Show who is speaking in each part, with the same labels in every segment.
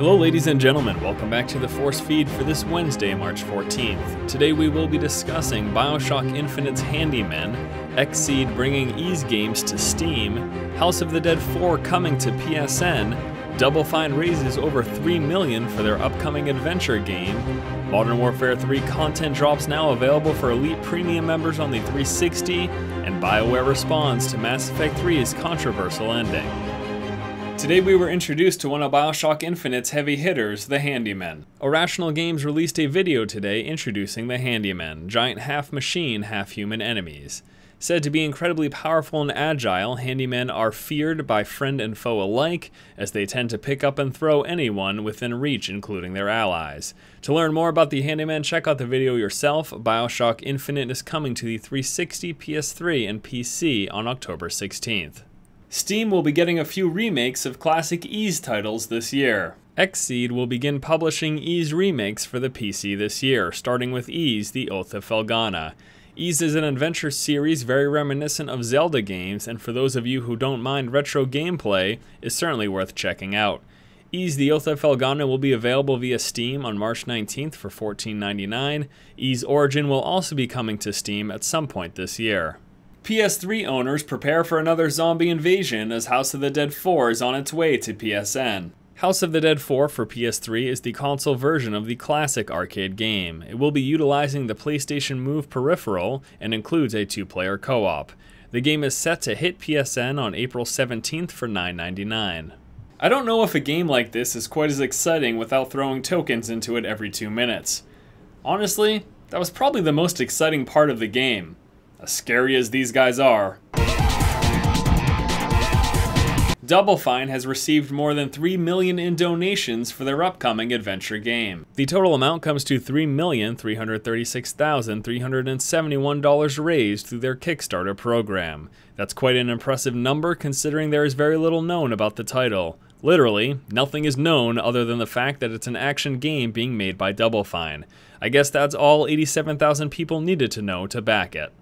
Speaker 1: Hello ladies and gentlemen, welcome back to the Force Feed for this Wednesday, March 14th. Today we will be discussing BioShock Infinite's Handyman, Xseed bringing Ease games to Steam, House of the Dead 4 coming to PSN, Double Fine raises over $3 million for their upcoming adventure game, Modern Warfare 3 Content Drops now available for Elite Premium members on the 360, and BioWare responds to Mass Effect 3's controversial ending. Today we were introduced to one of BioShock Infinite's heavy hitters, the Handyman. Irrational Games released a video today introducing the Handyman, giant half-machine, half-human enemies. Said to be incredibly powerful and agile, Handymen are feared by friend and foe alike, as they tend to pick up and throw anyone within reach, including their allies. To learn more about the Handyman, check out the video yourself. BioShock Infinite is coming to the 360, PS3, and PC on October 16th. Steam will be getting a few remakes of classic Ease titles this year. Xseed will begin publishing Ease remakes for the PC this year, starting with Ease: The Oath of Felghana. Ease is an adventure series very reminiscent of Zelda games, and for those of you who don't mind retro gameplay, is certainly worth checking out. Ease: The Oath of Felghana will be available via Steam on March 19th for $14.99. Ease Origin will also be coming to Steam at some point this year. PS3 owners prepare for another zombie invasion as House of the Dead 4 is on its way to PSN. House of the Dead 4 for PS3 is the console version of the classic arcade game. It will be utilizing the PlayStation Move peripheral and includes a 2-player co-op. The game is set to hit PSN on April 17th for $9.99. I don't know if a game like this is quite as exciting without throwing tokens into it every 2 minutes. Honestly, that was probably the most exciting part of the game. As scary as these guys are. Double Fine has received more than $3 million in donations for their upcoming adventure game. The total amount comes to $3,336,371 raised through their Kickstarter program. That's quite an impressive number considering there is very little known about the title. Literally, nothing is known other than the fact that it's an action game being made by Double Fine. I guess that's all 87,000 people needed to know to back it.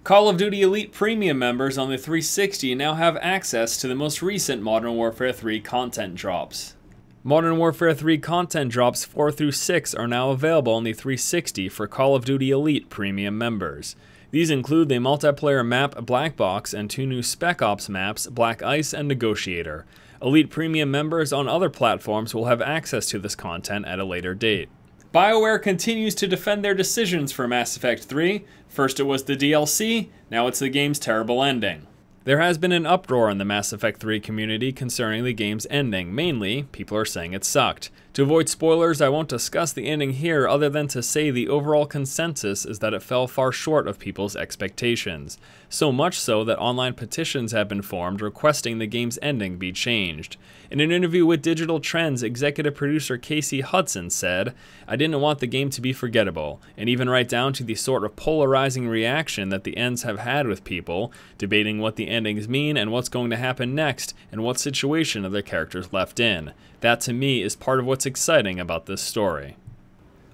Speaker 1: Call of Duty Elite Premium members on the 360 now have access to the most recent Modern Warfare 3 Content Drops. Modern Warfare 3 Content Drops 4 through 6 are now available on the 360 for Call of Duty Elite Premium members. These include the multiplayer map Black Box and 2 new Spec Ops maps, Black Ice and Negotiator. Elite Premium members on other platforms will have access to this content at a later date. BioWare continues to defend their decisions for Mass Effect 3. First it was the DLC, now it's the game's terrible ending. There has been an uproar in the Mass Effect 3 community concerning the game's ending. Mainly, people are saying it sucked. To avoid spoilers, I won't discuss the ending here other than to say the overall consensus is that it fell far short of people's expectations. So much so that online petitions have been formed requesting the game's ending be changed. In an interview with Digital Trends, executive producer Casey Hudson said, "I didn't want the game to be forgettable, and even right down to the sort of polarizing reaction that the ends have had with people, debating what the endings mean and what's going to happen next, and what situation are the characters left in. That to me is part of what's exciting about this story."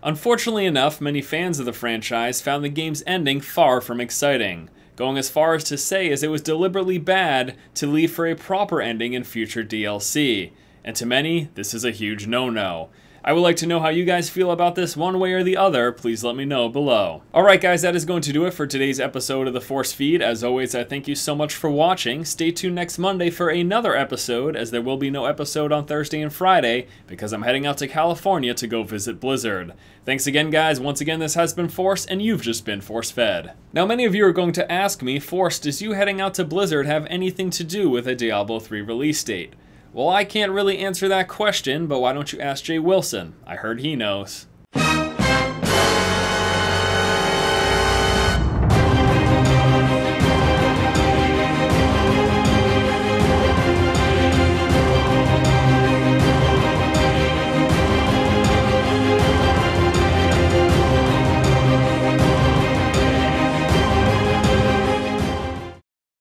Speaker 1: Unfortunately enough, many fans of the franchise found the game's ending far from exciting, going as far as to say as it was deliberately bad to leave for a proper ending in future DLC. And to many, this is a huge no-no. I would like to know how you guys feel about this one way or the other. Please let me know below. Alright guys, that is going to do it for today's episode of the Force Feed. As always, I thank you so much for watching. Stay tuned next Monday for another episode, as there will be no episode on Thursday and Friday, because I'm heading out to California to go visit Blizzard. Thanks again guys, once again this has been Force, and you've just been Force Fed. Now many of you are going to ask me, Force, does you heading out to Blizzard have anything to do with a Diablo 3 release date? Well, I can't really answer that question, but why don't you ask Jay Wilson? I heard he knows.